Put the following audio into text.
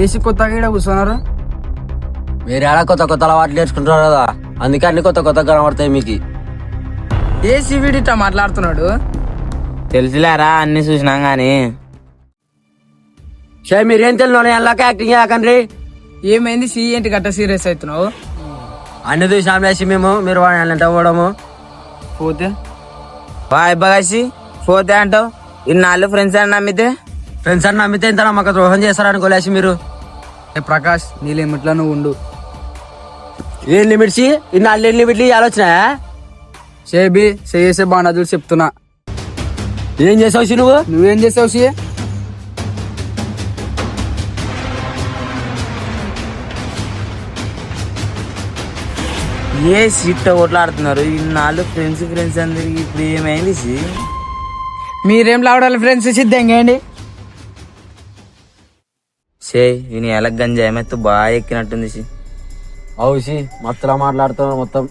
AC కొత్తగా ఈడ కూర్చున్నారు. మీరు ఎలా కొత్త కొత్త అలవాట్లు నేర్చుకుంటారు కదా, అందుకే అన్ని కొత్త కొత్త కనబడతాయి మీకు. ఏసీ వీడిట మాట్లాడుతున్నాడు. తెలుసులేరా, అన్ని చూసినాం గాని. మీరేం తెలియదు ఎలాక యాక్టింగ్ చేయకండి. ఏమైంది సి ఏంటి గట్ట సీరియస్ అవుతున్నావు? అన్ని చూసినాం వేసి మేము, మీరు వాళ్ళంటే పోవడము. పోతే బాయ్ బగాసి పోతే అంటావు. ఇన్నాళ్ళు ఫ్రెండ్స్ అని నమ్మితే ఫ్రెండ్స్ అని నమ్మితే ఇంత నమ్మక ద్రోహం చేస్తారనుకోలేసి మీరు. ప్రకాష్ నీ లిమిట్లో నువ్వు ఉండు. ఏం లిమిట్స్? ఇన్నాళ్ళు ఏం లిమిట్లు ఆలోచన? షేబీ చేసే బాగున్నది చెప్తున్నా. ఏం చేసావు నువ్వు? నువ్వేం చేసావు సి? ఏ సీట్ కొట్లాడుతున్నారు ఇన్నాళ్ళు ఫ్రెండ్స్ ఫ్రెండ్స్ అందరికి. ఇప్పుడు ఏమైంది సి? మీరేం లావడాలి ఫ్రెండ్స్, సిద్ధంగా సే ఈయన ఎలా గంజాయి మెత్త బాగా ఎక్కినట్టుంది సి. అవుసి మస్తులా మాట్లాడుతున్నావు మొత్తం.